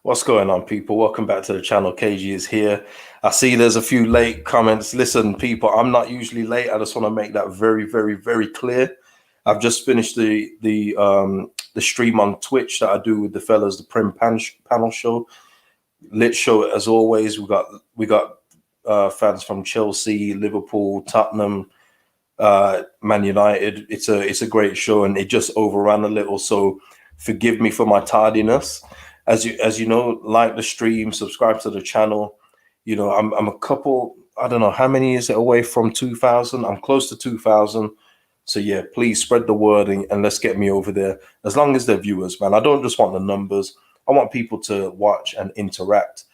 What's going on, people? Welcome back to the channel. KG is here. I see there's a few late comments. Listen, people, I'm not usually late. I just want to make that very, very, very clear. I've just finished the stream on Twitch that I do with the fellas, the panel show. Lit show as always. We got fans from Chelsea, Liverpool, Tottenham, Man United. It's a great show, and it just overran a little. So forgive me for my tardiness. As you know, like the stream, subscribe to the channel. You know, I'm a couple. I don't know how many is it away from 2,000. I'm close to 2,000. So yeah, please spread the word and let's get me over there. As long as they're viewers, man. I don't just want the numbers. I want people to watch and interact.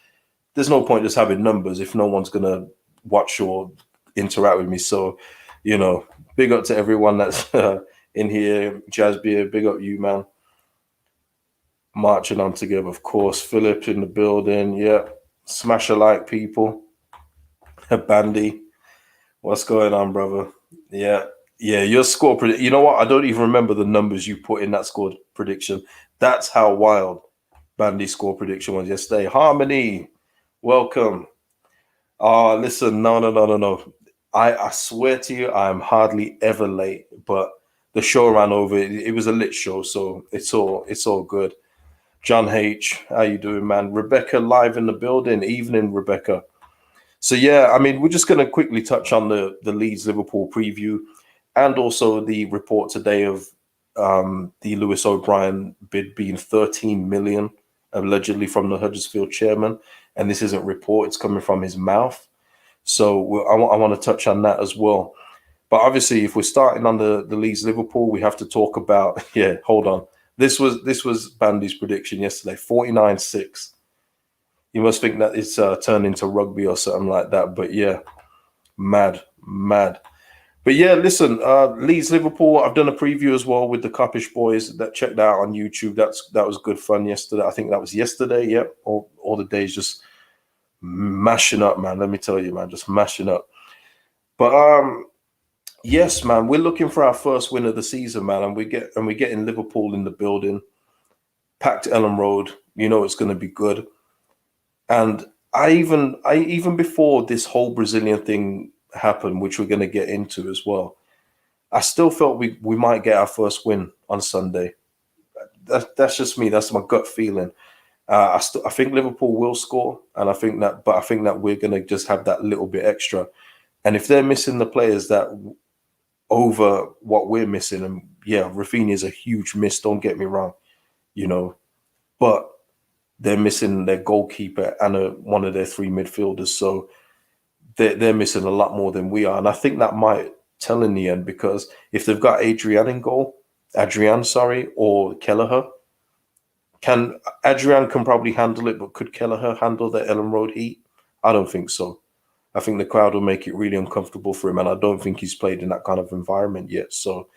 There's no point just having numbers if no one's gonna watch or interact with me. So, you know, big up to everyone that's in here. Jazz Beer, big up you, man. Marching on together, of course. Philip in the building. Yeah. Smash a like, people. Bandy. What's going on, brother? Yeah. Yeah, your score prediction. You know what? I don't even remember the numbers you put in that score prediction. That's how wild Bandy's score prediction was yesterday. Harmony, welcome. Listen, no. I swear to you, I'm hardly ever late, but the show ran over. It was a lit show, so it's all good. John H, how you doing, man? Rebecca live in the building. Evening, Rebecca. So yeah, I mean, we're just going to quickly touch on the Leeds Liverpool preview, and also the report today of the Lewis O'Brien bid being 13 million, allegedly from the Huddersfield chairman. And this isn't report; it's coming from his mouth. So I want to touch on that as well. But obviously, if we're starting on the Leeds Liverpool, we have to talk about. Yeah, hold on. This was Bandy's prediction yesterday, 49-6. You must think that it's turned into rugby or something like that. But yeah, mad. But yeah, listen, Leeds Liverpool. I've done a preview as well with the Coppish boys. That checked out on YouTube. That was good fun yesterday. I think that was yesterday. Yep, all the days just mashing up, man. Let me tell you, man, just mashing up. But yes, man, we're looking for our first win of the season, man, and we're getting Liverpool in the building, packed Ellen Road. You know it's going to be good. And I even before this whole Brazilian thing happened, which we're going to get into as well, I still felt we might get our first win on Sunday. That's just me. That's my gut feeling. I think Liverpool will score, and I think that we're going to just have that little bit extra. And if they're missing the players that over what we're missing, and yeah, Rafinha is a huge miss. Don't get me wrong, you know, but they're missing their goalkeeper and one of their three midfielders, so they're missing a lot more than we are. And I think that might tell in the end, because if they've got Adrian, or Kelleher, Adrian can probably handle it, but could Kelleher handle the Ellen Road heat? I don't think so. I think the crowd will make it really uncomfortable for him, and I don't think he's played in that kind of environment yet. So,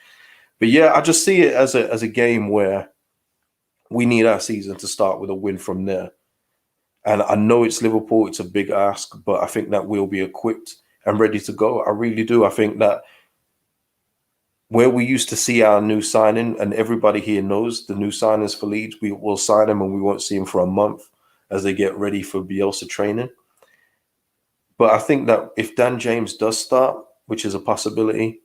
but yeah, I just see it as a game where we need our season to start with a win from there. And I know it's Liverpool, it's a big ask, but I think that we'll be equipped and ready to go. I really do. I think that where we used to see our new signing, and everybody here knows the new signings for Leeds, we will sign them and we won't see them for a month as they get ready for Bielsa training. But I think that if Dan James does start, which is a possibility,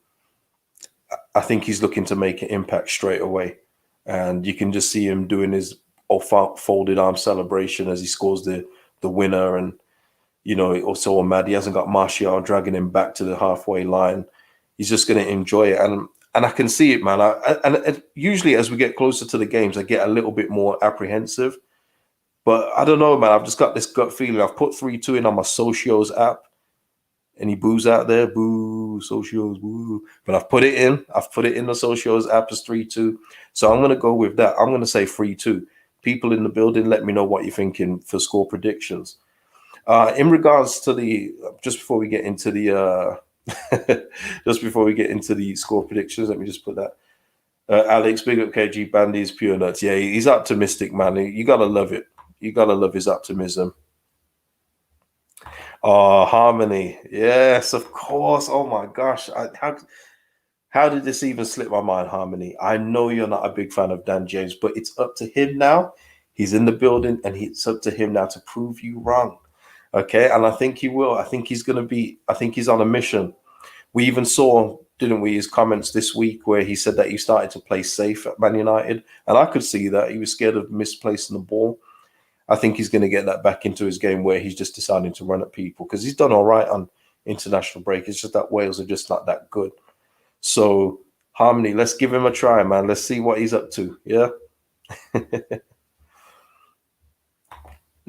I think he's looking to make an impact straight away. And you can just see him doing his folded arm celebration as he scores the winner. And, you know, also mad he hasn't got Martial dragging him back to the halfway line. He's just going to enjoy it. And I can see it, man. And usually as we get closer to the games, I get a little bit more apprehensive. But I don't know, man. I've just got this gut feeling. I've put 3-2 in on my Socios app. Any boos out there? Boo, Socios, boo. But I've put it in. I've put it in the Socios app as 3-2. So I'm going to go with that. I'm going to say 3-2. People in the building, let me know what you're thinking for score predictions. In regards to just before we get into the score predictions, let me just put that. Alex, big up KG, Bandy's pure nuts. Yeah, he's optimistic, man. You got to love it. You got to love his optimism. Oh, Harmony. Yes, of course. Oh, my gosh. How did this even slip my mind, Harmony? I know you're not a big fan of Dan James, but it's up to him now. He's in the building, and it's up to him now to prove you wrong. Okay, and I think he will. I think he's going to be. I think he's on a mission. We even saw, didn't we, his comments this week where he said that he started to play safe at Man United, and I could see that he was scared of misplacing the ball. I think he's going to get that back into his game where he's just deciding to run at people because he's done all right on international break. It's just that Wales are just not that good. So Harmony, let's give him a try, man. Let's see what he's up to. Yeah.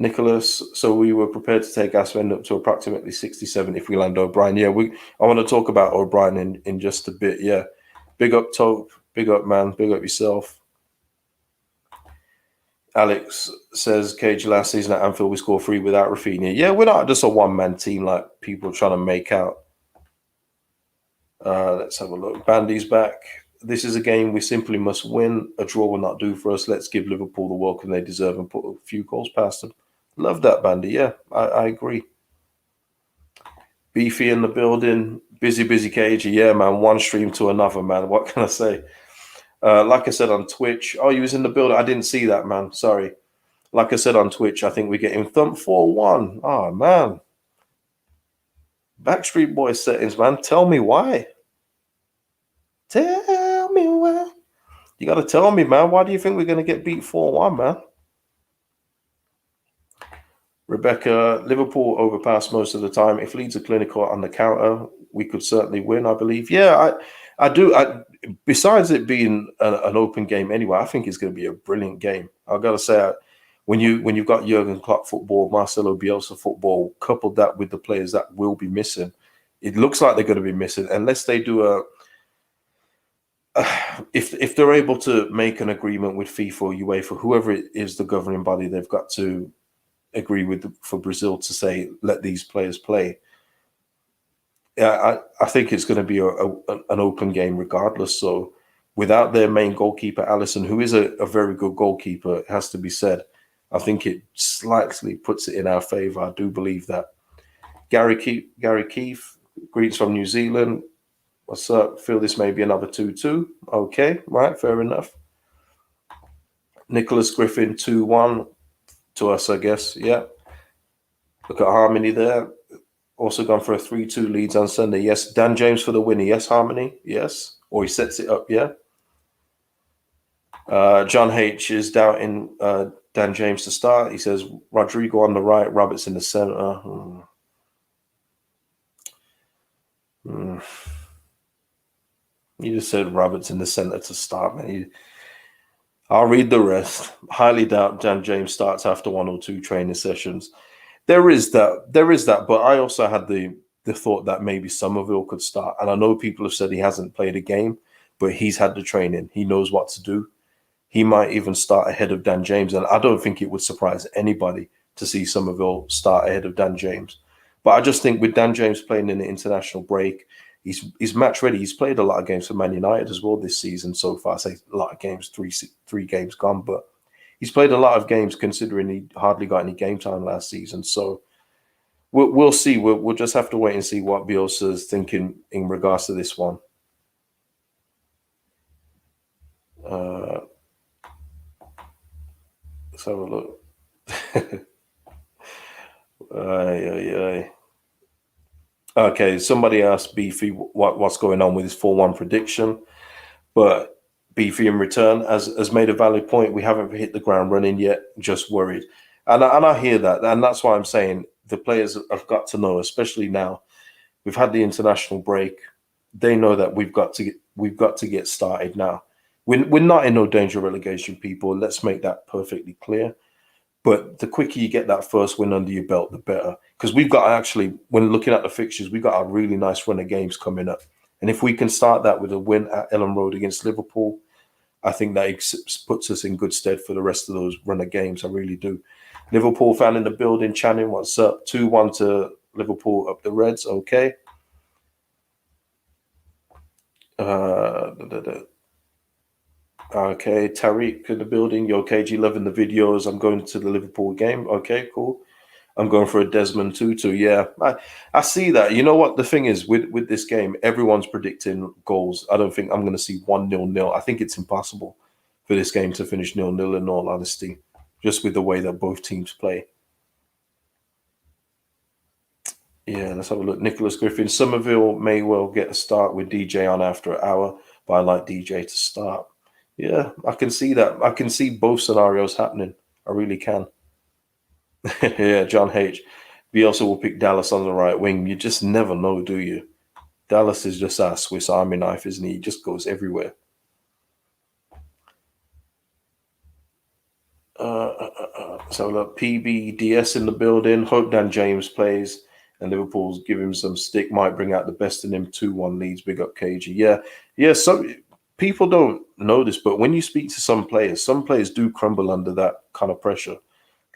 Nicholas, so we were prepared to take Aswend up to approximately 67 if we land O'Brien. Yeah, I want to talk about O'Brien in just a bit. Yeah. Big up, Tope. Big up, man. Big up yourself. Alex says, Cage, last season at Anfield, we scored 3 without Rafinha. Yeah, we're not just a one-man team like people trying to make out. Let's have a look. Bandy's back. This is a game we simply must win. A draw will not do for us. Let's give Liverpool the welcome they deserve and put a few goals past them. Love that, Bandy. Yeah, I agree. Beefy in the building. Busy Cagey. Yeah, man. One stream to another, man. What can I say? Like I said on Twitch. Oh, you was in the building. I didn't see that, man. Sorry. Like I said on Twitch, I think we're getting thumped 4-1. Oh, man. Backstreet Boys settings, man. Tell me why. Tell me why. You got to tell me, man. Why do you think we're going to get beat 4-1, man? Rebecca, Liverpool overpass most of the time. If Leeds are clinical on the counter, we could certainly win, I believe. Yeah, I do. Besides it being an open game anyway, I think it's going to be a brilliant game. I've got to say, when you've got Jurgen Klopp football, Marcelo Bielsa football, coupled that with the players that will be missing, it looks like they're going to be missing unless they do if they're able to make an agreement with FIFA or UEFA, whoever it is the governing body, they've got to agree with for Brazil to say let these players play. Yeah, I think it's going to be an open game regardless. So without their main goalkeeper Alisson, who is a very good goalkeeper, it has to be said, I think it slightly puts it in our favor. I do believe that. Gary Keefe, greetings from New Zealand. What's up? Feel this may be another 2-2. Okay, right, fair enough. Nicholas Griffin 2-1 to us, I guess. Yeah. Look at Harmony there. Also gone for a 3-2 Leeds on Sunday. Yes. Dan James for the winner. Yes, Harmony. Yes. Or he sets it up. Yeah. John H is doubting Dan James to start. He says Rodrigo on the right, Roberts in the center. You just said Roberts in the center to start, man. I'll read the rest. Highly doubt Dan James starts after 1 or 2 training sessions. There is that, but I also had the thought that maybe Somerville could start. And I know people have said he hasn't played a game, but he's had the training. He knows what to do. He might even start ahead of Dan James. And I don't think it would surprise anybody to see Somerville start ahead of Dan James. But I just think with Dan James playing in the international break, he's match ready. He's played a lot of games for Man United as well this season so far. I say a lot of games, three games gone, but he's played a lot of games considering he hardly got any game time last season. So we'll see. We'll just have to wait and see what Bielsa's thinking in regards to this one. Let's have a look. Okay, somebody asked Beefy what's going on with his 4-1 prediction, but Beefy in return has made a valid point. We haven't hit the ground running yet, just worried. And I hear that, and that's why I'm saying the players have got to know, especially now. We've had the international break. They know that we've got to get started now. We're not in no danger of relegation, people. Let's make that perfectly clear. But the quicker you get that first win under your belt, the better. Because we've got actually, when looking at the fixtures, we've got a really nice run of games coming up. And if we can start that with a win at Ellen Road against Liverpool, I think that puts us in good stead for the rest of those run of games. I really do. Liverpool fan in the building, Channing, what's up? 2-1 to Liverpool up the Reds. Okay. Okay, Tariq in the building. Yo, KG, loving the videos. I'm going to the Liverpool game. Okay, cool. I'm going for a Desmond Tutu. Yeah, I see that. You know what? The thing is, with this game, everyone's predicting goals. I don't think I'm going to see 1-0. I think it's impossible for this game to finish 0-0 in all honesty. just with the way that both teams play. Yeah, let's have a look. Nicholas Griffin, Somerville may well get a start with DJ on after an hour, but I like DJ to start. Yeah, I can see that. I can see both scenarios happening. I really can. Yeah, John H. Bielsa will pick Dallas on the right wing. You just never know, do you? Dallas is just our Swiss Army knife, isn't he? He just goes everywhere. So look, PBDS in the building. Hope Dan James plays and Liverpool's give him some stick. Might bring out the best in him. 2-1 Leeds. Big up KG. Yeah. Some people don't know this, but when you speak to some players do crumble under that kind of pressure.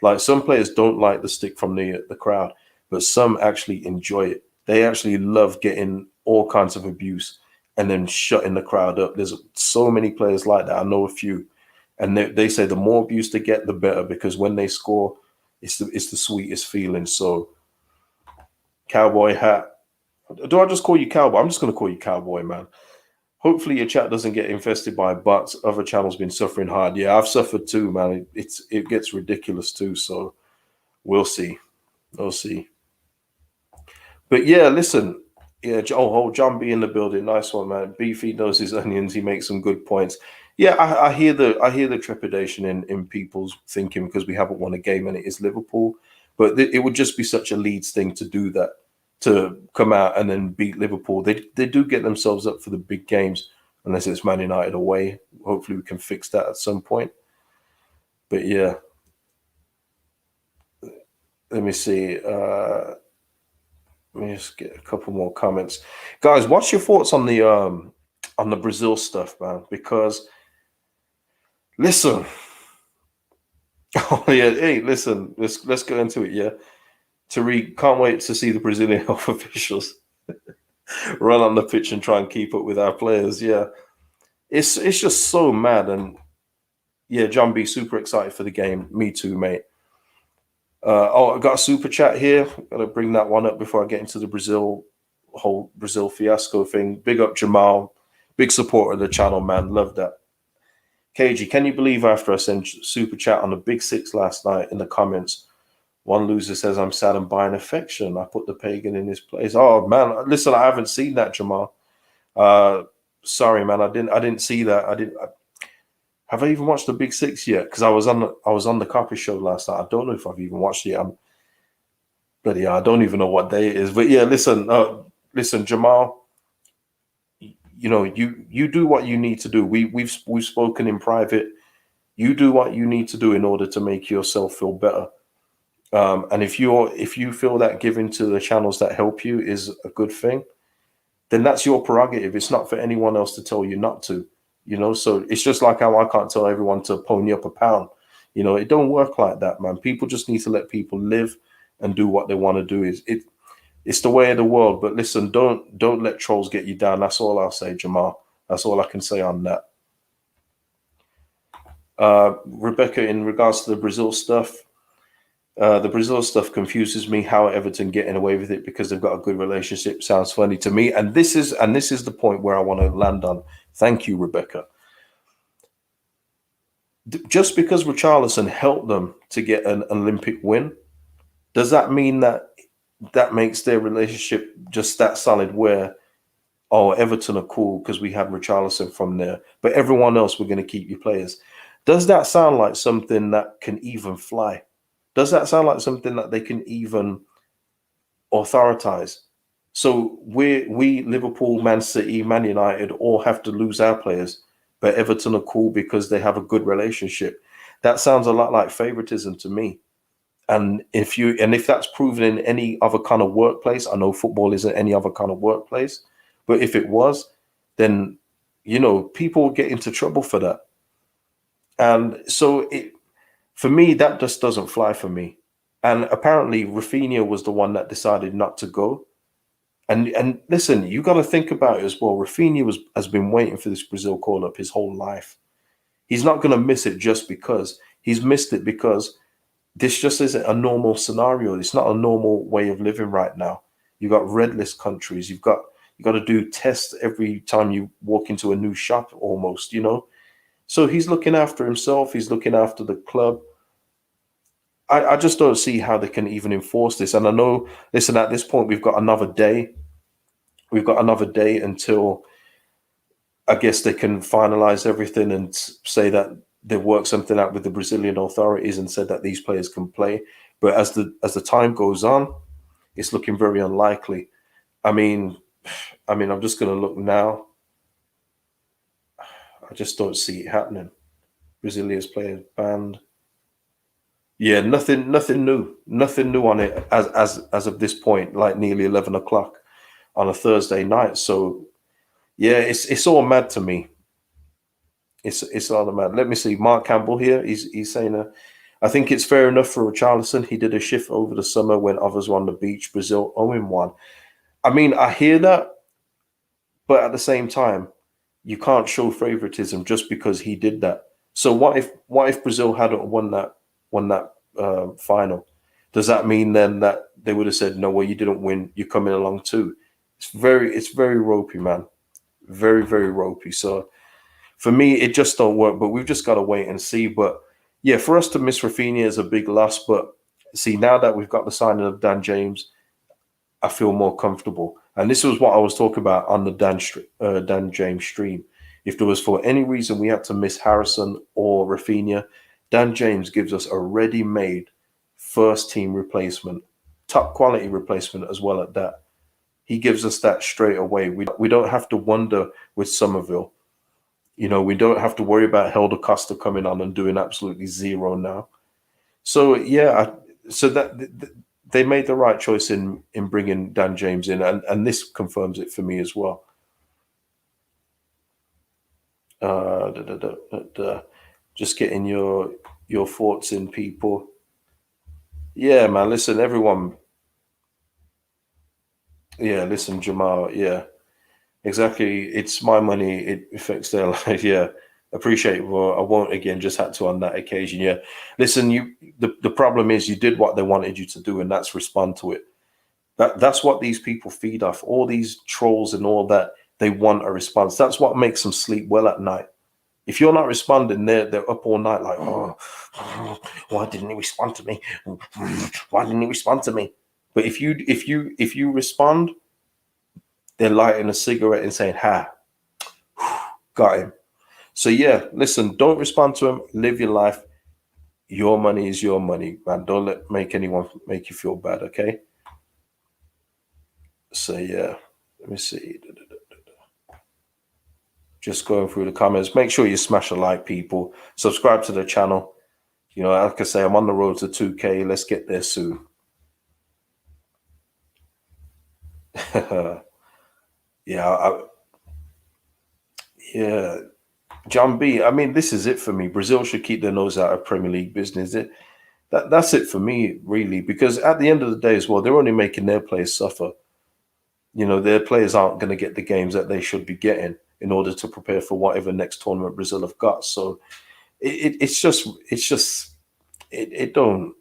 Like some players don't like the stick from the crowd, but some actually enjoy it. They actually love getting all kinds of abuse and then shutting the crowd up. There's so many players like that. I know a few. And they say the more abuse they get, the better, because when they score, it's the sweetest feeling. So, cowboy hat. Do I just call you cowboy? I'm just going to call you cowboy, man. Hopefully your chat doesn't get infested by bots. Other channels been suffering hard. Yeah, I've suffered too, man. It gets ridiculous too. So we'll see. We'll see. But yeah, listen. Yeah, John B in the building. Nice one, man. Beefy knows his onions. He makes some good points. Yeah, I hear the trepidation in people's thinking because we haven't won a game and it is Liverpool. But it would just be such a Leeds thing to do that, to come out and then beat Liverpool. They do get themselves up for the big games unless it's Man United away. Hopefully we can fix that at some point. But yeah, let me see. Let me just get a couple more comments, guys. What's your thoughts on the Brazil stuff, man? Because listen, oh yeah, hey, listen, let's go into it. Yeah, Tariq, can't wait to see the Brazilian health officials run on the pitch and try and keep up with our players. Yeah, it's just so mad, and yeah, John B, super excited for the game. Me too, mate. I got a super chat here. Gotta bring that one up before I get into the whole Brazil fiasco thing. Big up Jamal, big supporter of the channel, man. Love that. KG, can you believe after I sent super chat on the Big Six last night in the comments, one loser says I'm saddened by an affection. I put the pagan in his place. Oh man, listen, I haven't seen that, Jamal. Sorry, man, I didn't see that. Have I even watched the Big Six yet? Because I was on the Copy Show last night. I don't know if I've even watched it. But yeah, I don't even know what day it is. But yeah, listen, Jamal. You know, you do what you need to do. We've spoken in private. You do what you need to do in order to make yourself feel better. And if you feel that giving to the channels that help you is a good thing, then that's your prerogative. It's not for anyone else to tell you not to. You know, so it's just like how I can't tell everyone to pony up a pound. You know, it don't work like that, man. People just need to let people live and do what they want to do. It's the way of the world. But listen, don't let trolls get you down. That's all I'll say, Jamal. That's all I can say on that. Rebecca, in regards to the Brazil stuff, the Brazil stuff confuses me. How Everton getting away with it because they've got a good relationship sounds funny to me. And this is the point where I want to land on. Thank you, Rebecca. Just because Richarlison helped them to get an Olympic win, does that mean that makes their relationship just that solid where, oh, Everton are cool because we had Richarlison from there, but everyone else we're going to keep your players? Does that sound like something that can even fly? Does that sound like something that they can even authoritize? So we Liverpool, Man City, Man United all have to lose our players, but Everton are cool because they have a good relationship. That sounds a lot like favoritism to me. And if that's proven in any other kind of workplace, I know football isn't any other kind of workplace, but if it was, then people get into trouble for that. And so for me, that just doesn't fly for me. And apparently Rafinha was the one that decided not to go. And listen, you got to think about it as well. Rafinha has been waiting for this Brazil call-up his whole life. He's not going to miss it just because. He's missed it because this just isn't a normal scenario. It's not a normal way of living right now. You've got red list countries. You got to do tests every time you walk into a new shop almost, So he's looking after himself. He's looking after the club. I just don't see how they can even enforce this. And I know, listen, at this point, we've got another day. We've got another day until I guess they can finalize everything and say that they've worked something out with the Brazilian authorities and said that these players can play. But as the time goes on, it's looking very unlikely. I mean, I'm just going to look now. I just don't see it happening. Brazilia's players banned. Yeah, nothing new on it as of this point. Like nearly 11 o'clock on a Thursday night. So yeah, it's all mad to me. It's all mad. Let me see. Mark Campbell here. He's saying, I think it's fair enough for Richarlison. He did a shift over the summer when others were on the beach. Brazil 0-1. I mean, I hear that, but at the same time, you can't show favoritism just because he did that. So what if Brazil hadn't won that final? Does that mean then that they would have said, no, well, you didn't win, you're coming along too? It's very ropey, man. Very, very ropey. So for me, it just don't work. But we've just got to wait and see. But yeah, for us to miss Rafinha is a big loss. But see, now that we've got the signing of Dan James, I feel more comfortable. And this was what I was talking about on the Dan James stream. If there was for any reason we had to miss Harrison or Rafinha, Dan James gives us a ready-made first team replacement, top quality replacement as well at that. He gives us that straight away. We don't have to wonder with Somerville. We don't have to worry about Helder Costa coming on and doing absolutely zero now. So yeah, so that they made the right choice in bringing Dan James in, and this confirms it for me as well. Just getting your thoughts in, people. Yeah, man. Listen, everyone. Yeah, listen, Jamal. Yeah, exactly. It's my money. It affects their life. Yeah, appreciate it. Well, I won't again. Just had to on that occasion. Yeah, listen. The problem is you did what they wanted you to do, and that's respond to it. That's what these people feed off. All these trolls and all that. They want a response. That's what makes them sleep well at night. If you're not responding, they're up all night like, oh, why didn't he respond to me? Why didn't he respond to me? But if you respond, they're lighting a cigarette and saying, ha, got him. So yeah, listen, don't respond to him. Live your life. Your money is your money, man. Don't make anyone make you feel bad, okay? So yeah, let me see. Just going through the comments. Make sure you smash a like, people. Subscribe to the channel. Like I say, I'm on the road to 2K. Let's get there soon. Yeah, yeah. John B. I mean, this is it for me. Brazil should keep their nose out of Premier League business. That's it for me, really, because at the end of the day as well, they're only making their players suffer. Their players aren't going to get the games that they should be getting in order to prepare for whatever next tournament Brazil have got. So it's just it don't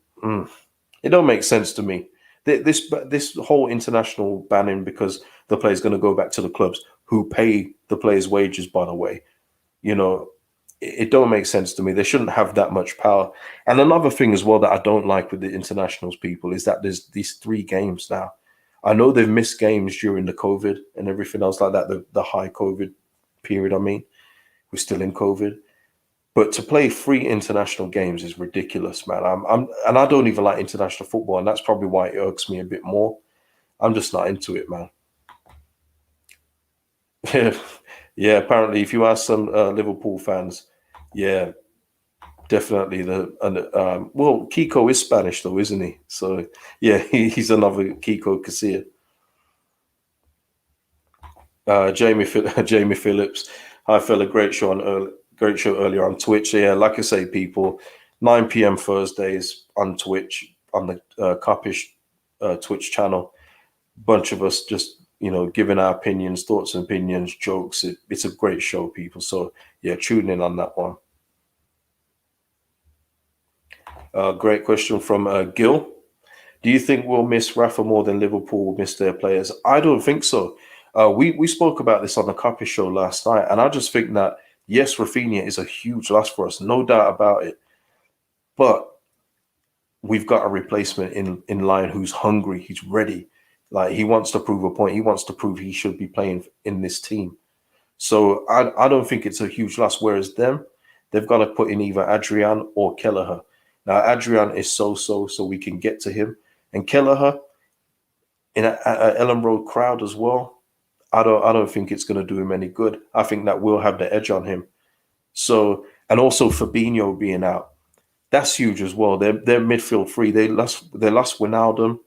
it don't make sense to me. This whole international banning because the player's going to go back to the clubs who pay the players' wages. By the way, it don't make sense to me. They shouldn't have that much power. And another thing as well that I don't like with the internationals people is that there's these 3 games now. I know they've missed games during the COVID and everything else like that, the high COVID period. I mean, we're still in COVID. But to play 3 international games is ridiculous, man. And I don't even like international football, and that's probably why it irks me a bit more. I'm just not into it, man. Yeah, apparently, if you ask some Liverpool fans, yeah, definitely well, Kiko is Spanish though, isn't he? So yeah, he's another Kiko Casilla. Jamie Phillips, hi fella, great show earlier on Twitch. Yeah, like I say, people, 9 p.m. Thursdays on Twitch on the Coppish Twitch channel. Bunch of us just giving our opinions, thoughts and opinions, jokes. It's a great show, people. So yeah, tune in on that one. Great question from Gil. Do you think we'll miss Rafa more than Liverpool will miss their players? I don't think so. We spoke about this on the Copy Show last night, and I just think that, yes, Rafinha is a huge loss for us, no doubt about it. But we've got a replacement in line who's hungry, he's ready. Like he wants to prove a point. He wants to prove he should be playing in this team. So I don't think it's a huge loss. Whereas them, they've got to put in either Adrian or Kelleher. Now Adrian is so we can get to him, and Kelleher in a Ellen Road crowd as well. I don't think it's going to do him any good. I think that will have the edge on him. So and also Fabinho being out, that's huge as well. They're midfield free. They lost Wijnaldum,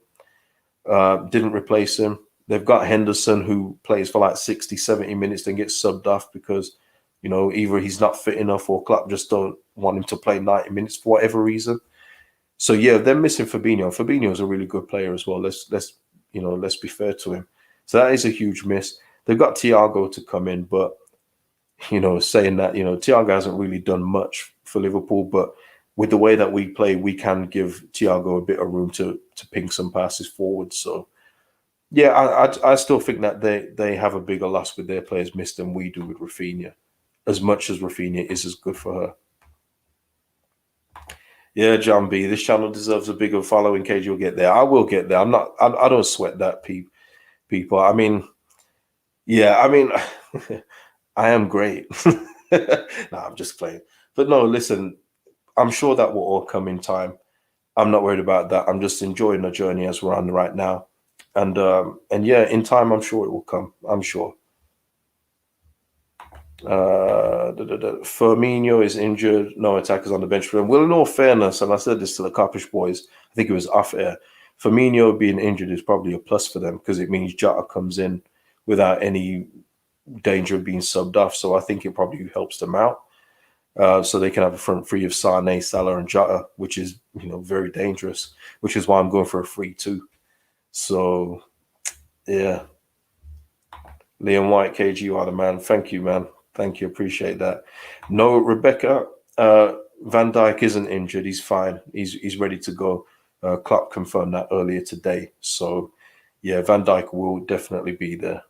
didn't replace him. They've got Henderson who plays for like 60, 70 minutes, then gets subbed off because, either he's not fit enough or Klopp just don't want him to play 90 minutes for whatever reason. So yeah, they're missing Fabinho. Fabinho is a really good player as well. Let's be fair to him. So that is a huge miss. They've got Thiago to come in, but saying that, Thiago hasn't really done much for Liverpool, but with the way that we play, we can give Thiago a bit of room to ping some passes forward. So yeah, I still think that they have a bigger loss with their players missed than we do with Rafinha, as much as Rafinha is as good for her. Yeah, John B, this channel deserves a bigger following. Cage, you'll get there. I will get there. I don't sweat that, people. I mean, yeah, I mean, I am great. No, I'm just playing. But no, listen, I'm sure that will all come in time. I'm not worried about that. I'm just enjoying the journey as we're on right now. And yeah, in time, I'm sure it will come. I'm sure. Firmino is injured. No attackers on the bench for him. Well, in all fairness, and I said this to the Coppish boys, I think it was off air. Firmino being injured is probably a plus for them because it means Jota comes in without any danger of being subbed off. So I think it probably helps them out. So they can have a front three of Sane, Salah, and Jota, which is very dangerous. Which is why I'm going for a 3-2. So yeah, Liam White, KG, you are the man. Thank you, man. Thank you. Appreciate that. No, Rebecca, Van Dijk isn't injured. He's fine. He's ready to go. Klopp confirmed that earlier today. So yeah, Van Dijk will definitely be there.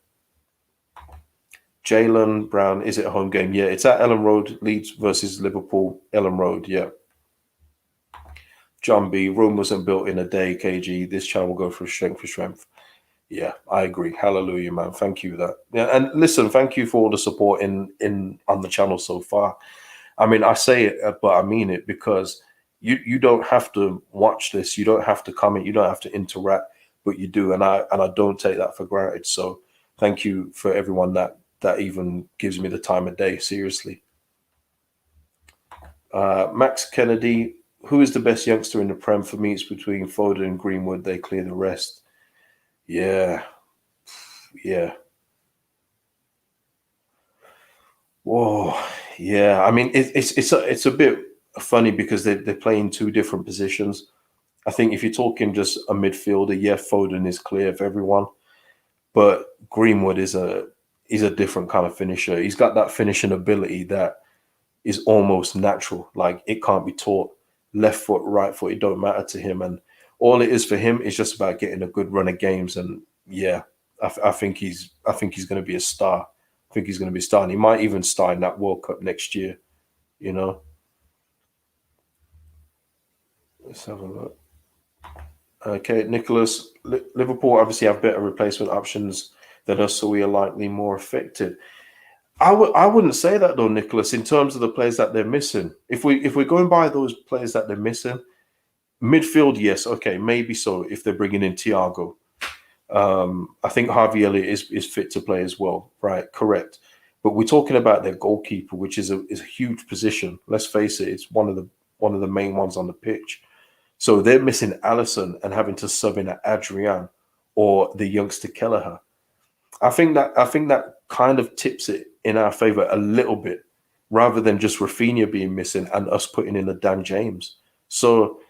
Jalen Brown, is it a home game? Yeah, it's at Ellen Road, Leeds versus Liverpool, Ellen Road, yeah. John B, Rome wasn't built in a day, KG. This channel will go for strength. Yeah, I agree. Hallelujah, man. Thank you for that. Yeah, and listen, thank you for all the support in on the channel so far. I mean, I say it, but I mean it because you don't have to watch this, you don't have to comment, you don't have to interact, but you do, and I don't take that for granted. So thank you for everyone that even gives me the time of day. Seriously. Max Kennedy, who is the best youngster in the Prem? For me, it's between Foden and Greenwood. They clear the rest. Yeah. Whoa. Yeah. I mean, it's a bit funny because they play in two different positions. I think if you're talking just a midfielder, yeah, Foden is clear of everyone, but Greenwood is a different kind of finisher. He's got that finishing ability that is almost natural. Like it can't be taught. Left foot, right foot, it don't matter to him. And all it is for him is just about getting a good run of games. And yeah, I think he's going to be a star. I think he's going to be a star. And he might even star in that World Cup next year. Let's have a look. Okay, Nicholas, Liverpool obviously have better replacement options than us, so we are likely more affected. I wouldn't say that though, Nicholas. In terms of the players that they're missing, if we're going by those players that they're missing, midfield, yes, okay, maybe so. If they're bringing in Thiago, I think Harvey Elliott is fit to play as well, right? Correct. But we're talking about their goalkeeper, which is a huge position. Let's face it, it's one of the main ones on the pitch. So they're missing Alisson and having to sub in at Adrian or the youngster Kelleher. I think that kind of tips it in our favor a little bit, rather than just Rafinha being missing and us putting in a Dan James. So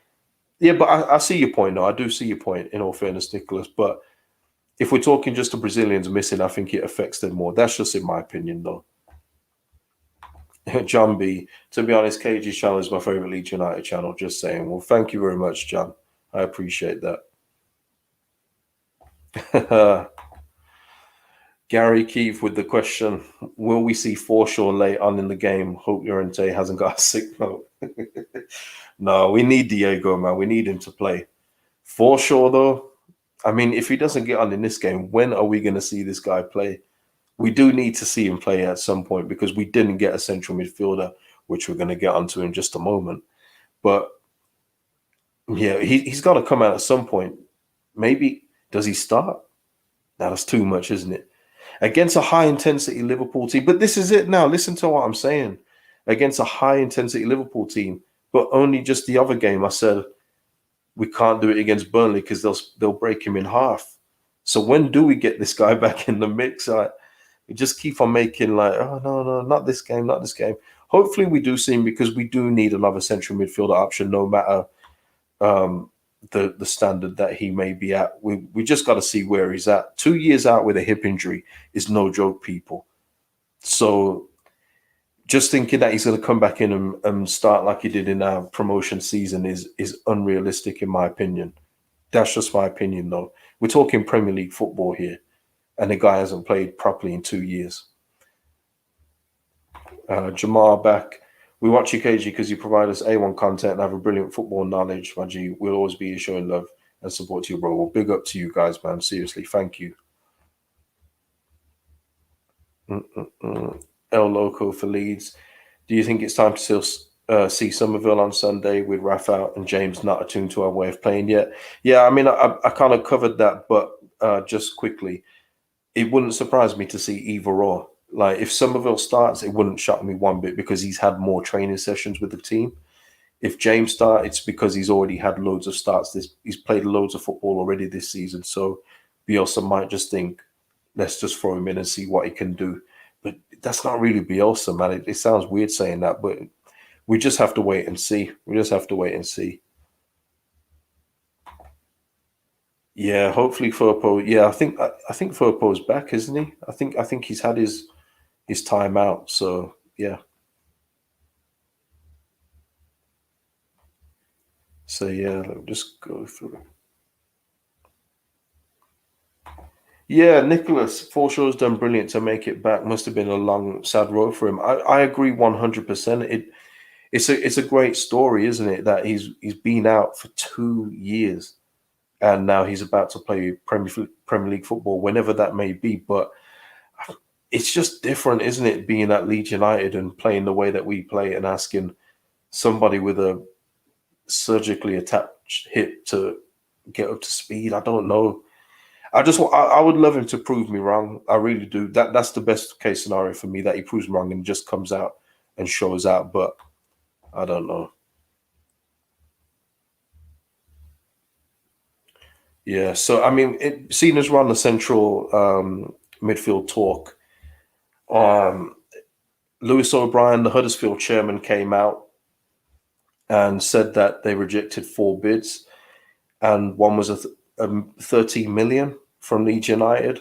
yeah, but I see your point. No, I do see your point. In all fairness, Nicholas, but if we're talking just the Brazilians missing, I think it affects them more. That's just in my opinion, though. John B, to be honest, KG's channel is my favorite Leeds United channel. Just saying. Well, thank you very much, John. I appreciate that. Gary Keith with the question: will we see Forshaw late on in the game? Hope Llorente hasn't got a sick note. No, we need Diego, man. We need him to play. Forshaw, though, I mean, if he doesn't get on in this game, when are we going to see this guy play? We do need to see him play at some point because we didn't get a central midfielder, which we're going to get onto in just a moment. But yeah, he's got to come out at some point. Maybe does he start? Now that's too much, isn't it? Against a high intensity Liverpool team. But this is it now. Listen to what I'm saying. Against a high intensity Liverpool team, but only just the other game I said we can't do it against Burnley because they'll break him in half. So when do we get this guy back in the mix? We just keep on making like, oh no, not this game, not this game. Hopefully we do see him because we do need another central midfielder option, no matter the standard that he may be at. We just got to see where he's at. 2 years out with a hip injury is no joke, people. So just thinking that he's going to come back in and start like he did in our promotion season is unrealistic, in my opinion. That's just my opinion, though. We're talking Premier League football here, and the guy hasn't played properly in 2 years. Jamar back. We watch you, KG, because you provide us A1 content and have a brilliant football knowledge. Raji, we'll always be showing love and support to you, bro. Well, big up to you guys, man. Seriously, thank you. El Loco for Leeds. Do you think it's time to still see Somerville on Sunday with Rafa and James not attuned to our way of playing yet? Yeah, I mean, I kind of covered that, but just quickly, it wouldn't surprise me to see either or. Like, if Somerville starts, it wouldn't shock me one bit because he's had more training sessions with the team. If James starts, it's because he's already had loads of starts. He's played loads of football already this season. So Bielsa might just think, let's just throw him in and see what he can do. But that's not really Bielsa, man. It sounds weird saying that, but we just have to wait and see. We just have to wait and see. Yeah, hopefully Firpo. Yeah, I think Firpo's back, isn't he? I think he's had his time out. So yeah. So yeah, let me just go through. Yeah, Nicholas Forshaw's done brilliant to make it back. Must have been a long, sad road for him. I agree 100%. It's a great story, isn't it? That he's been out for 2 years, and now he's about to play Premier League football, whenever that may be. But it's just different, isn't it? Being at Leeds United and playing the way that we play, and asking somebody with a surgically attached hip to get up to speed. I don't know. I would love him to prove me wrong. I really do. That's the best case scenario for me, that he proves me wrong and just comes out and shows out. But I don't know. Yeah. So I mean, seeing as we're on the central midfield talk, um, Lewis O'Brien, the Huddersfield chairman, came out and said that they rejected 4 bids, and one was a 13 million from Leeds United,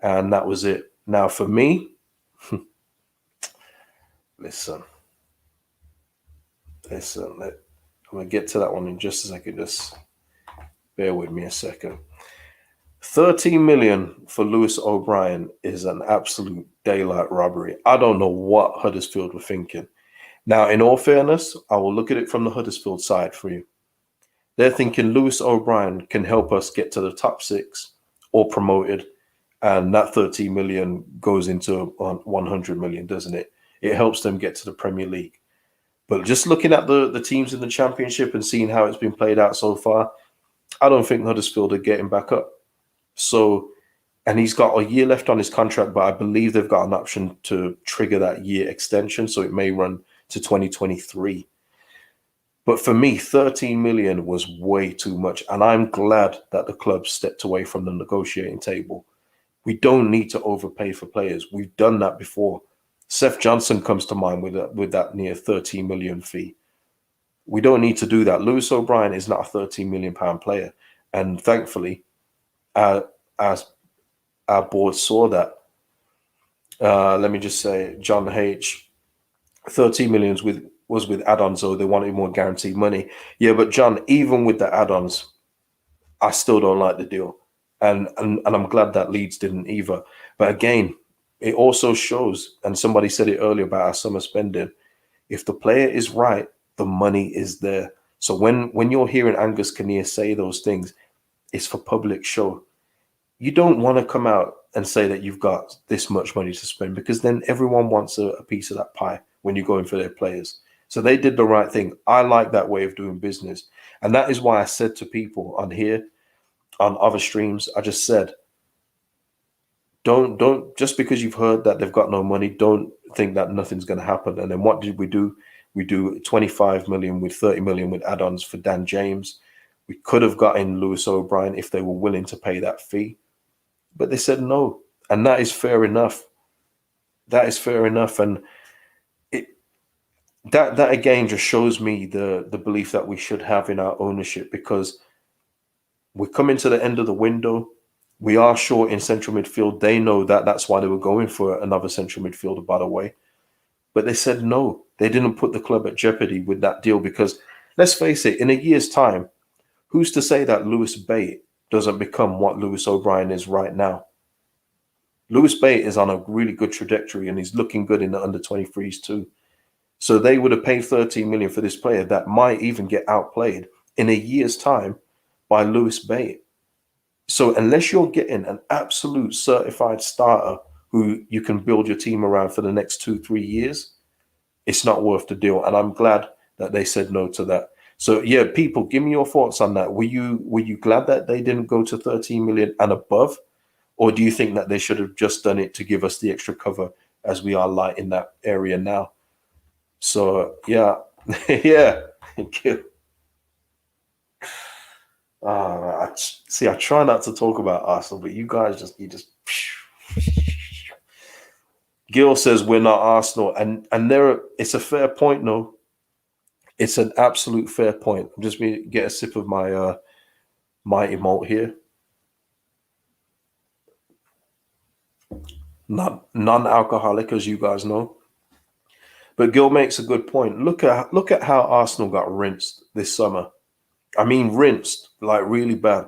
and that was it. Now, for me, listen, I'm gonna get to that one in just a second. Just bear with me a second. 13 million for Lewis O'Brien is an absolute daylight robbery. I don't know what Huddersfield were thinking. Now, in all fairness, I will look at it from the Huddersfield side for you. They're thinking Lewis O'Brien can help us get to the top 6 or promoted, and that 30 million goes into 100 million, doesn't it? It helps them get to the Premier League. But just looking at the teams in the Championship and seeing how it's been played out so far, I don't think Huddersfield are getting back up. So, and he's got a year left on his contract, but I believe they've got an option to trigger that year extension, so it may run to 2023. But for me, 13 million was way too much, and I'm glad that the club stepped away from the negotiating table. We don't need to overpay for players. We've done that before. Seth Johnson comes to mind with that near 13 million fee. We don't need to do that. Lewis O'Brien is not a 13 million pound player, and thankfully, our board saw that. Let me just say, John H. 13 millions was with add-ons, though they wanted more guaranteed money. Yeah, but John, even with the add-ons, I still don't like the deal, and I'm glad that Leeds didn't either. But again, it also shows, and somebody said it earlier about our summer spending, if the player is right, the money is there. So when you're hearing Angus Kinnear say those things, it's for public show. You don't want to come out and say that you've got this much money to spend, because then everyone wants a piece of that pie when you're going for their players. So they did the right thing. I like that way of doing business. And that is why I said to people on here, on other streams, I just said, don't just because you've heard that they've got no money, don't think that nothing's going to happen. And then what did we do? We do 25 million with 30 million with add-ons for Dan James. We could have got in Lewis O'Brien if they were willing to pay that fee, but they said no. And that is fair enough. That is fair enough. And that again just shows me the belief that we should have in our ownership, because we're coming to the end of the window. We are short in central midfield. They know that. That's why they were going for another central midfielder, by the way. But they said no. They didn't put the club at jeopardy with that deal, because let's face it, in a year's time, who's to say that Lewis Bate doesn't become what Lewis O'Brien is right now? Lewis Bate is on a really good trajectory, and he's looking good in the under-23s too. So they would have paid 13 million for this player that might even get outplayed in a year's time by Lewis Bate. So unless you're getting an absolute certified starter who you can build your team around for the next 2-3 years, it's not worth the deal. And I'm glad that they said no to that. So yeah, people, give me your thoughts on that. Were you glad that they didn't go to 13 million and above? Or do you think that they should have just done it to give us the extra cover, as we are light in that area now? So yeah, yeah. Thank you. I try not to talk about Arsenal, but you guys just Gil says we're not Arsenal, and it's a fair point, no. It's an absolute fair point. I'm just going to get a sip of my mighty malt here. Non-alcoholic, as you guys know. But Gil makes a good point. Look at how Arsenal got rinsed this summer. I mean, rinsed, like really bad.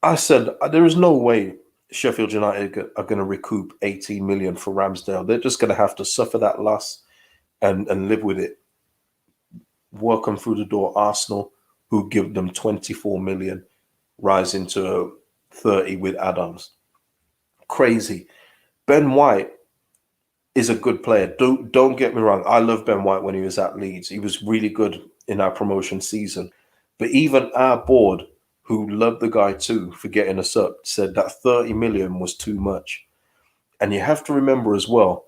I said there is no way Sheffield United are going to recoup 18 million for Ramsdale. They're just going to have to suffer that loss and live with it. Welcome through the door, Arsenal, who give them 24 million, rising to 30 with add-ons. Crazy. Ben White is a good player. Don't get me wrong. I love Ben White when he was at Leeds. He was really good in our promotion season. But even our board, who loved the guy too for getting us up, said that 30 million was too much. And you have to remember as well,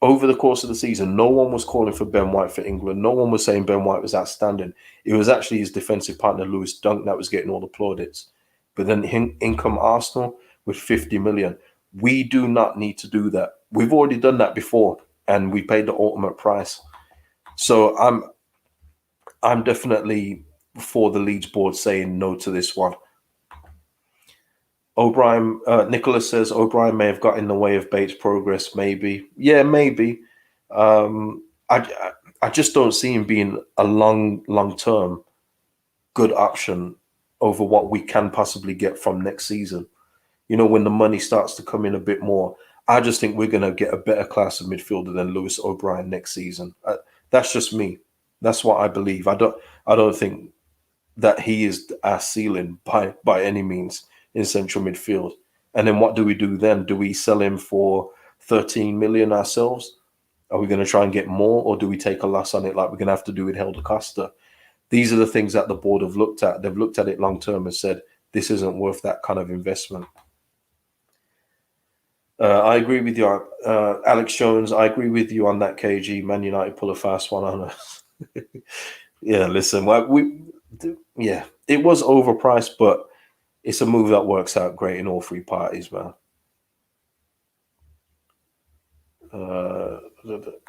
over the course of the season, no one was calling for Ben White for England. No one was saying Ben White was outstanding. It was actually his defensive partner, Lewis Dunk, that was getting all the plaudits. But then in come Arsenal with 50 million. We do not need to do that. We've already done that before, and we paid the ultimate price. So I'm definitely for the Leeds board saying no to this one. O'Brien, Nicholas says O'Brien may have got in the way of Bates' progress. Maybe, yeah, maybe. I just don't see him being a long-term good option over what we can possibly get from next season. You know, when the money starts to come in a bit more, I just think we're going to get a better class of midfielder than Lewis O'Brien next season. That's just me. That's what I believe. I don't think that he is our ceiling by any means in central midfield. And then what do we do then? Do we sell him for 13 million ourselves? Are we going to try and get more, or do we take a loss on it like we're going to have to do with Helder Costa? These are the things that the board have looked at. They've looked at it long term and said, this isn't worth that kind of investment. I agree with you, Alex Jones. I agree with you on that, KG. Man United pull a fast one on us. Yeah, listen, it was overpriced, but it's a move that works out great in all three parties, man. The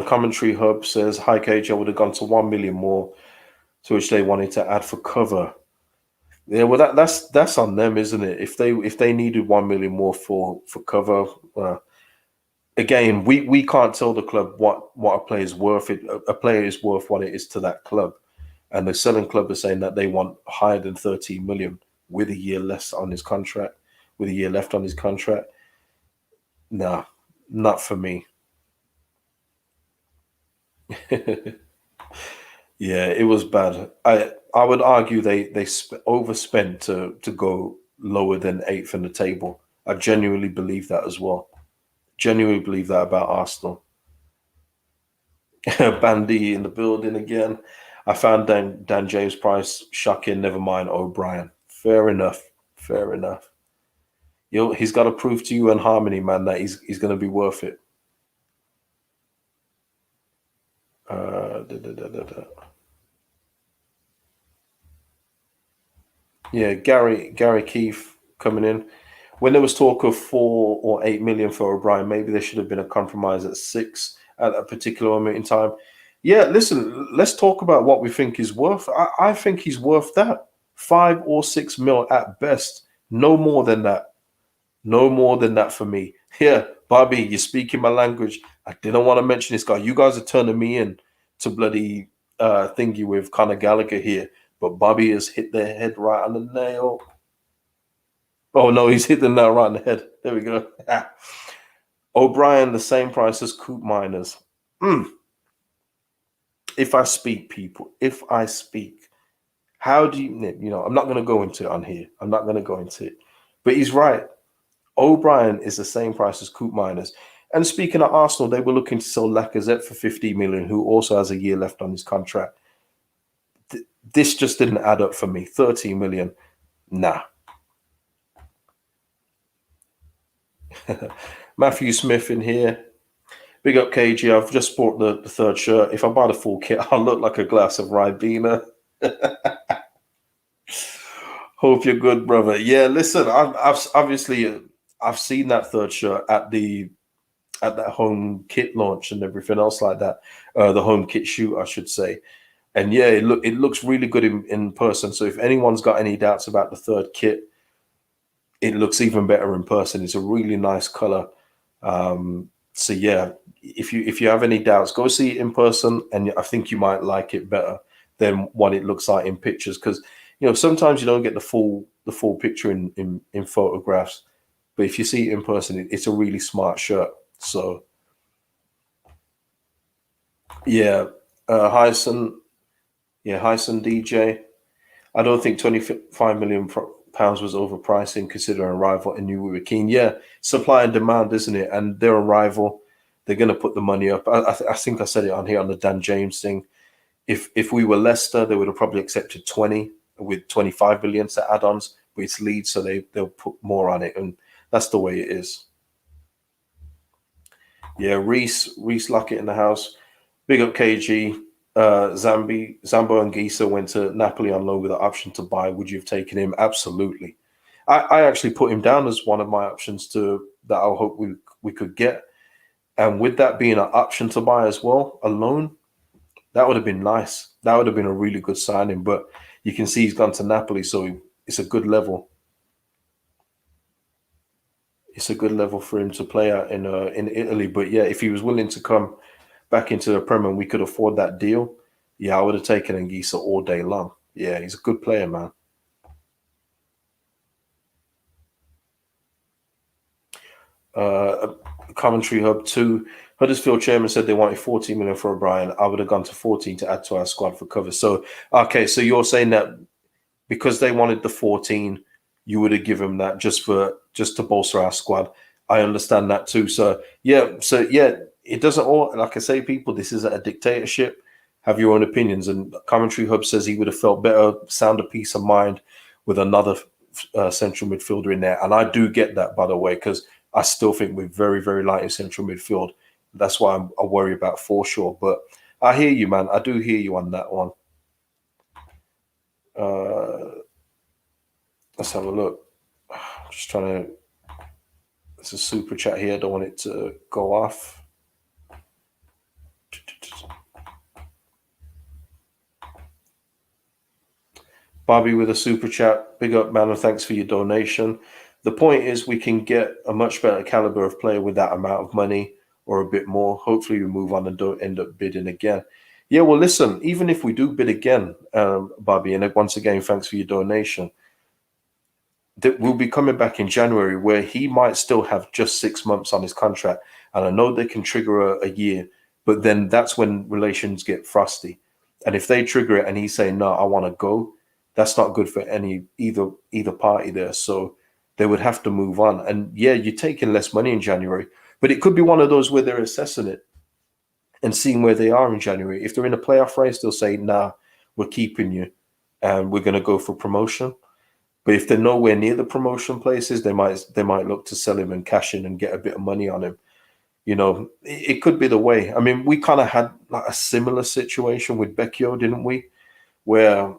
commentary hub says, hi, KG, I would have gone to 1 million more, to which they wanted to add for cover. Yeah, well, that's on them, isn't it? If they needed 1 million more for cover, again, we can't tell the club what a player is worth. A player is worth what it is to that club, and the selling club is saying that they want higher than 13 million. with a year less on his contract, with a year left on his contract. Nah, not for me. Yeah, it was bad. I would argue they overspent to go lower than eighth in the table. I genuinely believe that as well. Genuinely believe that about Arsenal. Bandy in the building again. I found Dan James Price shocking. Never mind O'Brien. Fair enough. Fair enough. He's got to prove to you and Harmony, man, that he's going to be worth it. Da, da, da, da, da. Yeah, Gary Keefe coming in. When there was talk of 4 or 8 million for O'Brien, maybe there should have been a compromise at 6 at a particular moment in time. Yeah, listen, let's talk about what we think he's worth. I think he's worth that 5 or 6 mil at best. No more than that. No more than that for me. Yeah, Bobby, you're speaking my language. I didn't want to mention this guy. You guys are turning me in to bloody thingy with Conor Gallagher here. But Bobby has hit the head right on the nail. Oh no, he's hit the nail right on the head. There we go. O'Brien, the same price as Coop Miners. If I speak, people, if I speak, how do I'm not going to go into it on here. I'm not going to go into it. But he's right. O'Brien is the same price as Coop Miners. And speaking of Arsenal, they were looking to sell Lacazette for 50 million, who also has a year left on his contract. This just didn't add up for me. 30 million. Nah. Matthew Smith in here. Big up KG. I've just bought the third shirt. If I buy the full kit, I'll look like a glass of Ribena. Hope you're good, brother. Yeah, listen, I've obviously I've seen that third shirt at that home kit launch and everything else like that. The home kit shoot, I should say. And yeah, it looks really good in person. So if anyone's got any doubts about the third kit, it looks even better in person. It's a really nice color. So yeah, if you have any doubts, go see it in person, and I think you might like it better than what it looks like in pictures. Because sometimes you don't get the full picture in photographs, but if you see it in person, it's a really smart shirt. So yeah, Hyson DJ. I don't think 25 million pounds was overpricing considering a rival and knew we were keen. Yeah, supply and demand, isn't it? And they're a rival. They're going to put the money up. I think I said it on here on the Dan James thing. If we were Leicester, they would have probably accepted 20 with 25 million to add-ons, but it's Leeds, so they'll put more on it, and that's the way it is. Yeah, Reese Lockett in the house. Big up KG. Zambo and Gisa went to Napoli on loan with the option to buy. Would you have taken him? Absolutely. I actually put him down as one of my options that I hope we could get. And with that being an option to buy as well, a loan, that would have been nice. That would have been a really good signing. But you can see he's gone to Napoli, so it's a good level. It's a good level for him to play at in Italy. But yeah, if he was willing to come back into the Premier and we could afford that deal, yeah, I would have taken Anguissa all day long. Yeah, he's a good player, man. Commentary Hub 2. Huddersfield chairman said they wanted 14 million for O'Brien. I would have gone to 14 to add to our squad for cover. So, okay, so you're saying that because they wanted the 14, you would have given that just to bolster our squad. I understand that too. So yeah, it doesn't all, like I say, people, this isn't a dictatorship. Have your own opinions. And Commentary Hub says he would have felt better, sound of peace of mind with another central midfielder in there. And I do get that, by the way, because I still think we're very, very light in central midfield. That's why I worry about Forshaw. But I hear you, man. I do hear you on that one. Let's have a look. I'm just trying to. It's a super chat here. I don't want it to go off. Bobby with a super chat. Big up, man, and thanks for your donation. The point is we can get a much better caliber of player with that amount of money or a bit more. Hopefully we move on and don't end up bidding again. Yeah, well, listen, even if we do bid again, Bobby, and once again, thanks for your donation. that will be coming back in January, where he might still have just 6 months on his contract. And I know they can trigger a year, but then that's when relations get frosty. And if they trigger it and he's saying, no, I want to go, that's not good for either party there. So they would have to move on. And yeah, you're taking less money in January, but it could be one of those where they're assessing it and seeing where they are in January. If they're in a playoff race, they'll say, nah, we're keeping you and we're going to go for promotion. But if they're nowhere near the promotion places, they might look to sell him and cash in and get a bit of money on him. It could be the way. I mean, we kind of had like a similar situation with Becchio, didn't we? Where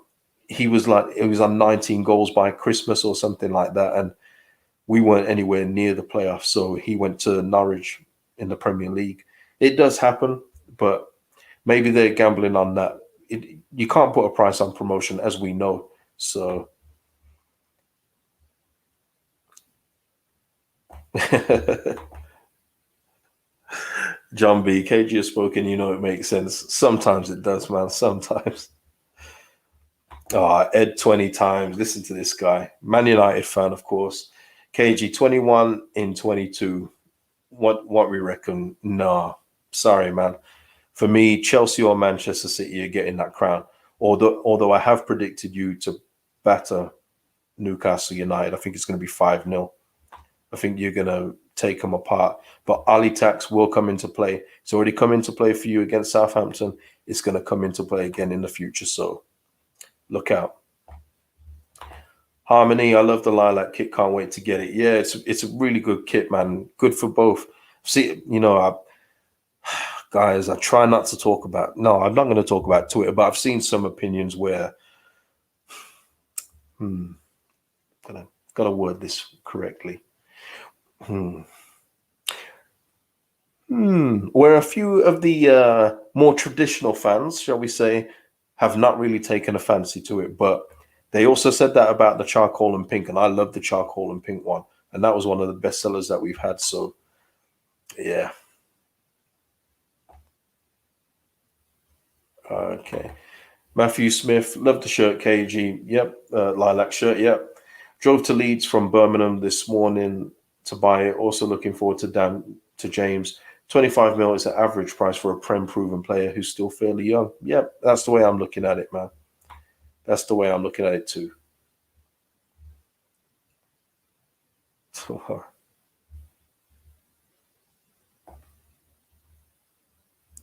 he was on 19 goals by Christmas or something like that, and we weren't anywhere near the playoffs. So he went to Norwich in the Premier League. It does happen, but maybe they're gambling on that. You can't put a price on promotion, as we know. So. John B. KG has spoken, it makes sense. Sometimes it does, man. Sometimes. Ed 20 times. Listen to this guy. Man United fan, of course. KG 21 in 22. What we reckon? Nah. Sorry, man. For me, Chelsea or Manchester City are getting that crown. Although I have predicted you to batter Newcastle United, I think it's going to be 5-0. I think you're going to take them apart. But Ali Tax will come into play. It's already come into play for you against Southampton. It's going to come into play again in the future. So look out. Harmony, I love the lilac kit. Can't wait to get it. Yeah, it's a really good kit, man. Good for both. See, guys, I try not to talk about. No, I'm not going to talk about Twitter, but I've seen some opinions where. Gotta word this correctly. Where a few of the more traditional fans, shall we say, have not really taken a fancy to it, but they also said that about the charcoal and pink, and I love the charcoal and pink one, and that was one of the best sellers that we've had. So, yeah. Okay. Matthew Smith, love the shirt, KG. Yep. Lilac shirt. Yep. Drove to Leeds from Birmingham this morning to buy it. Also looking forward to James. 25 mil is the average price for a Prem proven player who's still fairly young. Yep. That's the way I'm looking at it, man. That's the way I'm looking at it too.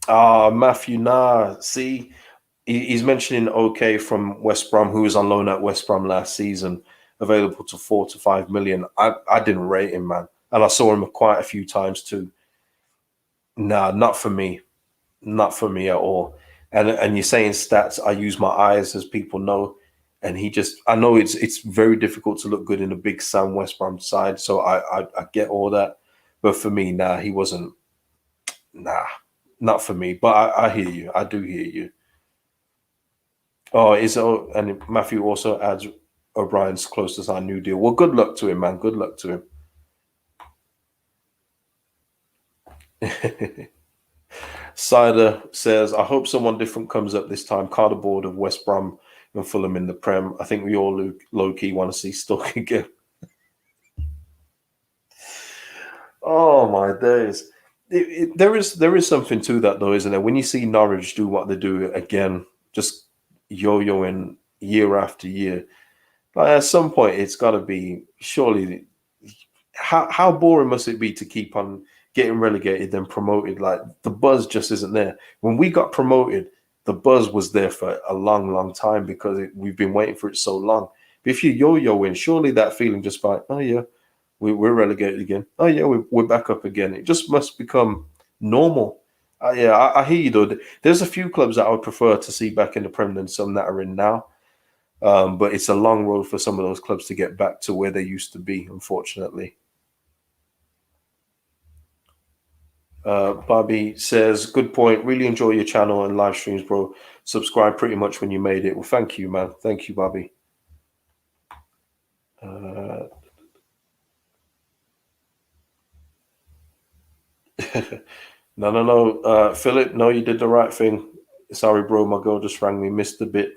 Matthew, nah. See, he's mentioning OK from West Brom, who was on loan at West Brom last season, available to 4 to 5 million. I didn't rate him, man, and I saw him quite a few times too. Nah, not for me, not for me at all. And you're saying stats. I use my eyes, as people know, and I know it's very difficult to look good in a big Sam West Brom side. So I get all that, but for me, nah, he wasn't. Nah, not for me. But I hear you. I do hear you. And Matthew also adds O'Brien's close to our new deal. Well, good luck to him, man. Good luck to him. Cider says, I hope someone different comes up this time. Cardboard of West Brom and Fulham in the Prem. I think we all low key want to see Stoke again. Oh my days. There is something to that though, isn't there? When you see Norwich do what they do again, just yo-yoing year after year, like at some point it's got to be surely. How boring must it be to keep on getting relegated then promoted? Like the buzz just isn't there. When we got promoted, the buzz was there for a long, long time because we've been waiting for it so long. But if you yo-yoing, surely that feeling just like, oh yeah, we're relegated again. Oh yeah, we're back up again. It just must become normal. Yeah, I hear you though. There's a few clubs that I would prefer to see back in the Prem than some that are in now. But it's a long road for some of those clubs to get back to where they used to be, unfortunately. Bobby says, good point. Really enjoy your channel and live streams, bro. Subscribe pretty much when you made it. Well, thank you, man. Thank you, Bobby. No. Philip, no, you did the right thing. Sorry, bro. My girl just rang me. Missed a bit.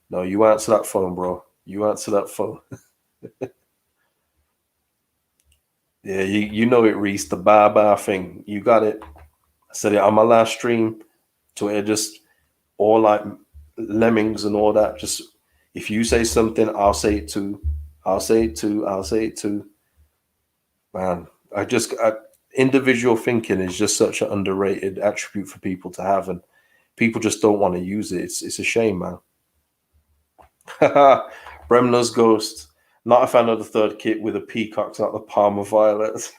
No, you answer that phone, bro. You answer that phone. Yeah, you know it, Reese, the bye thing. You got it. I said it on my last stream. Twitter just all like lemmings and all that. Just if you say something, I'll say it too. I'll say it too. I'll say it too. Man, individual thinking is just such an underrated attribute for people to have, and people just don't want to use it. It's a shame, man. Bremner's Ghost. Not a fan of the third kit with the peacocks, not the Palmer violets.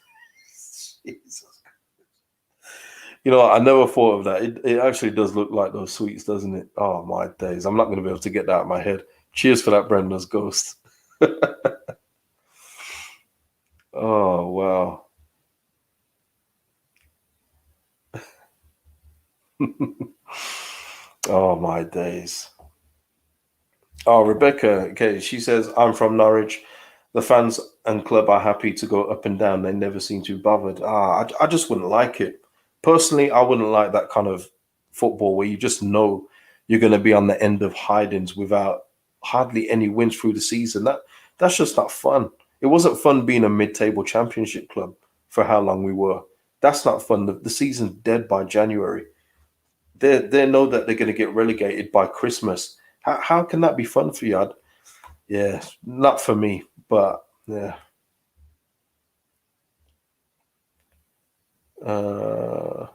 Jesus. You know, I never thought of that. It actually does look like those sweets, doesn't it? Oh my days. I'm not going to be able to get that out of my head. Cheers for that, Bremner's Ghost. Oh wow. Oh my days. Oh, Rebecca, okay, she says, I'm from Norwich. The fans and club are happy to go up and down. They never seem too bothered. I just wouldn't like it. Personally, I wouldn't like that kind of football where you just know you're going to be on the end of hidings without hardly any wins through the season. That's just not fun. It wasn't fun being a mid-table championship club for how long we were. That's not fun. The season's dead by January. They know that they're going to get relegated by Christmas. How can that be fun for you? Yeah, not for me, but yeah. Uh,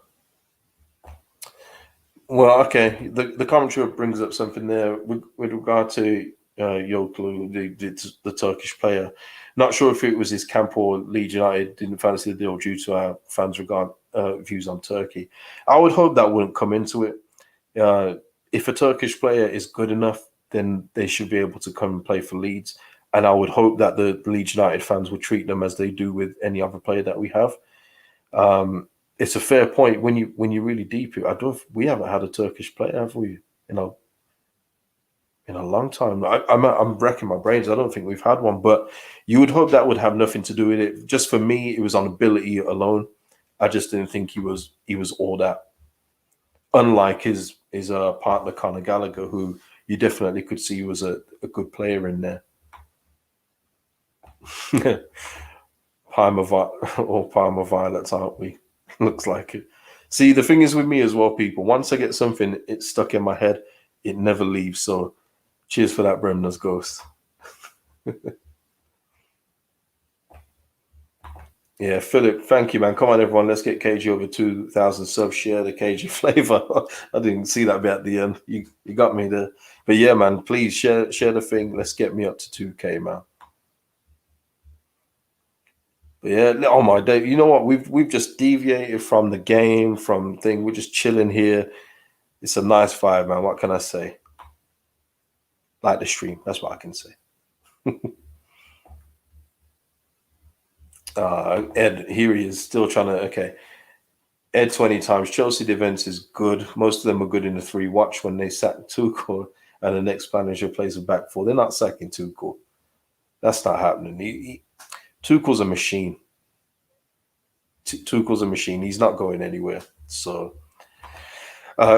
well, okay. The commentary brings up something there with regard to Yoklu, the Turkish player. Not sure if it was his camp or Leeds United didn't fancy the deal due to our fans' regard views on Turkey. I would hope that wouldn't come into it. Uh, if a Turkish player is good enough, then they should be able to come and play for Leeds. And I would hope that the Leeds United fans would treat them as they do with any other player that we have. It's a fair point when you really deep it. I don't. We haven't had a Turkish player, have we? You know, in a long time. I'm wrecking my brains. I don't think we've had one, but you would hope that would have nothing to do with it. Just for me, it was on ability alone. I just didn't think he was all that. Unlike his partner Conor Gallagher, who you definitely could see was a good player in there. Palmer violets, aren't we? Looks like it. See, the thing is with me as well, people. Once I get something, it's stuck in my head. It never leaves. So, cheers for that, Bremner's Ghost. Yeah, Philip, thank you, man. Come on, everyone. Let's get KG over 2,000 subs. Share the KG flavor. I didn't see that bit at the end. You got me there. But yeah, man, please share the thing. Let's get me up to 2K, man. But yeah, oh my day. You know what? We've just deviated from the game, from thing. We're just chilling here. It's a nice vibe, man. What can I say? Like the stream. That's what I can say. Ed, here he is, still trying to. Okay, Ed 20 times. Chelsea defense is good. Most of them are good in the three. Watch when they sack Tuchel and the next manager plays a back four. They're not sacking Tuchel. That's not happening. Tuchel's a machine. Tuchel's a machine. He's not going anywhere. So,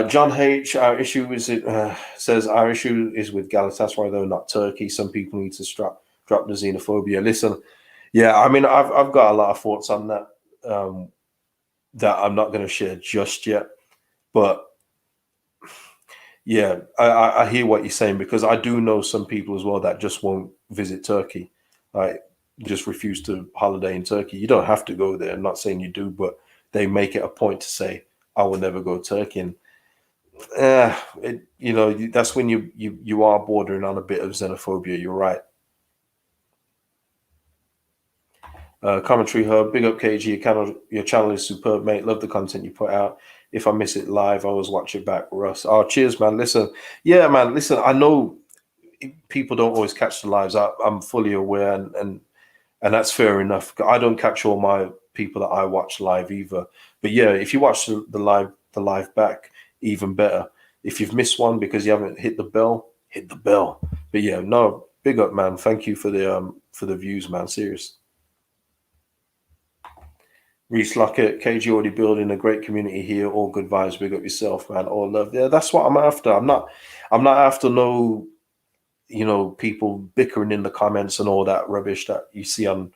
John H. Our issue is says our issue is with Galatasaray though, not Turkey. Some people need to drop the xenophobia. Listen, yeah, I mean, I've got a lot of thoughts on that that I'm not going to share just yet, but yeah, I hear what you're saying because I do know some people as well that just won't visit Turkey, like just refuse to holiday in Turkey. You don't have to go there. I'm not saying you do, but they make it a point to say, "I will never go to Turkey." And that's when you are bordering on a bit of xenophobia. You're right. Commentary Hub, big up KG. Your channel is superb, mate. Love the content you put out. If I miss it live, I always watch it back. Russ, oh, cheers, man. Listen, yeah, man. Listen, I know people don't always catch the lives. I'm fully aware, and that's fair enough. I don't catch all my people that I watch live either. But yeah, if you watch the live back, even better. If you've missed one because you haven't hit the bell, hit the bell. But yeah, no, big up, man. Thank you for the views, man. Serious. Reese Lockett, KG already building a great community here. All good vibes. Big up yourself, man. All love. Yeah, that's what I'm after. I'm not after no, people bickering in the comments and all that rubbish that you see on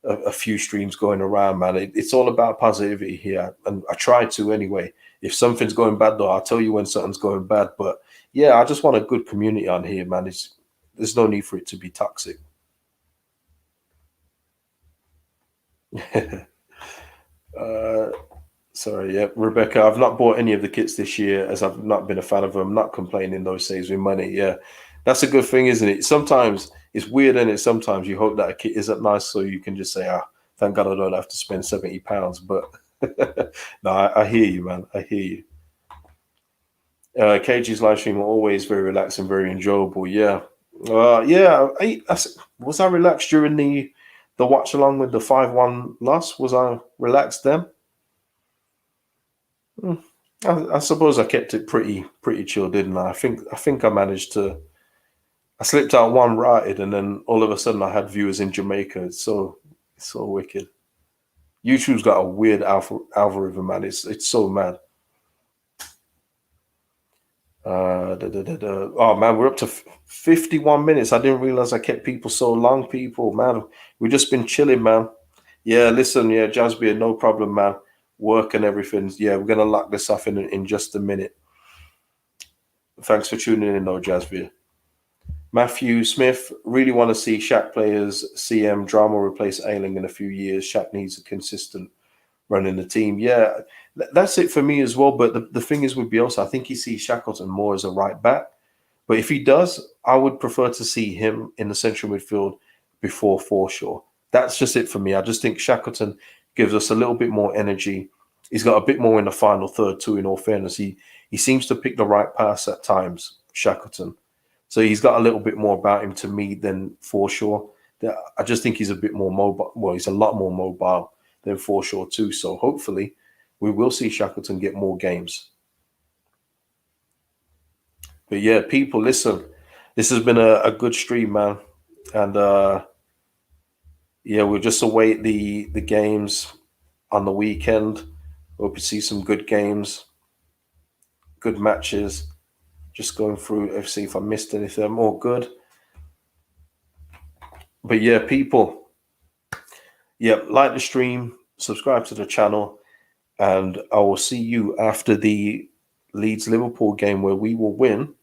a few streams going around, man. It's all about positivity here, and I try to anyway. If something's going bad, though, I'll tell you when something's going bad. But yeah, I just want a good community on here, man. There's no need for it to be toxic. uh, Sorry, yeah, Rebecca. I've not bought any of the kits this year as I've not been a fan of them. Not complaining, though, saves me money. Yeah, that's a good thing, isn't it? Sometimes it's weird, and it sometimes you hope that a kit isn't nice, so you can just say, "Ah, thank God I don't have to spend £70." But no, I hear you, man. I hear you. KG's live stream are always very relaxing, very enjoyable. Yeah, yeah. Was I relaxed during the watch along with the 5-1 loss? Was I relaxed then? Hmm. I suppose I kept it pretty chill, didn't I? I think I managed to. I slipped out one righted, and then all of a sudden I had viewers in Jamaica. It's so wicked. YouTube's got a weird algorithm, man. It's so mad. Oh man, we're up to 51 minutes. I didn't realize I kept people so long. People, man, we've just been chilling, man. Yeah, listen, yeah, Jasbir, no problem, man. Work and everything. Yeah, we're gonna lock this off in just a minute. Thanks for tuning in, though, Jasbir. Matthew Smith, really want to see Shaq players CM drama replace Ailing in a few years. Shaq needs a consistent running the team. Yeah, that's it for me as well. But the thing is with Bielsa, I think he sees Shackleton more as a right back. But if he does, I would prefer to see him in the central midfield before Forshaw. That's just it for me. I just think Shackleton gives us a little bit more energy. He's got a bit more in the final third too, in all fairness. He seems to pick the right pass at times, Shackleton. So he's got a little bit more about him to me than Forshaw. I just think he's a bit more mobile. Well, he's a lot more mobile than Forshaw too. So hopefully we will see Shackleton get more games. But yeah, people, listen, this has been a good stream, man. And yeah, we'll just await the games on the weekend. Hope to see some good games, good matches. Just going through, see if I missed anything. More good. But yeah, people, yeah, like the stream, subscribe to the channel, and I will see you after the Leeds Liverpool game where we will win.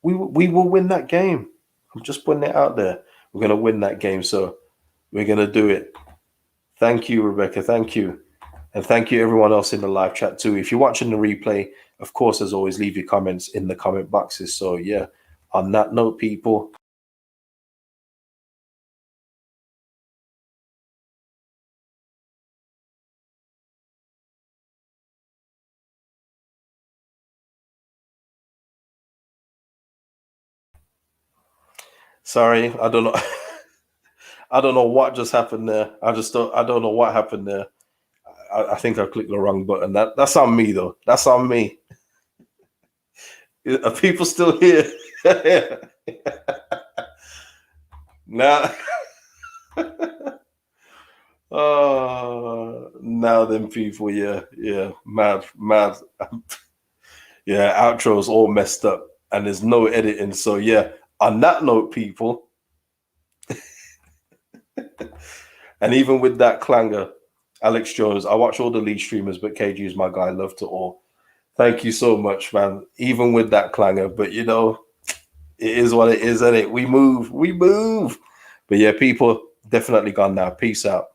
We will win that game. I'm just putting it out there. We're going to win that game, so we're going to do it. Thank you, Rebecca. Thank you. And thank you, everyone else in the live chat, too. If you're watching the replay, of course, as always, leave your comments in the comment boxes. So, yeah, on that note, people. Sorry, I don't know. I don't know what just happened there. I don't know what happened there. I think I clicked the wrong button. That's on me, though. That's on me. Are people still here? Now, oh, now then, people, yeah, mad. Yeah, outro's all messed up, and there's no editing. So yeah, on that note, people, and even with that clanger, Alex Jones, I watch all the lead streamers, but KG is my guy. Love to all. Thank you so much, man. Even with that clanger, but you know, it is what it is, isn't it? We move. But yeah, people, definitely gone now. Peace out.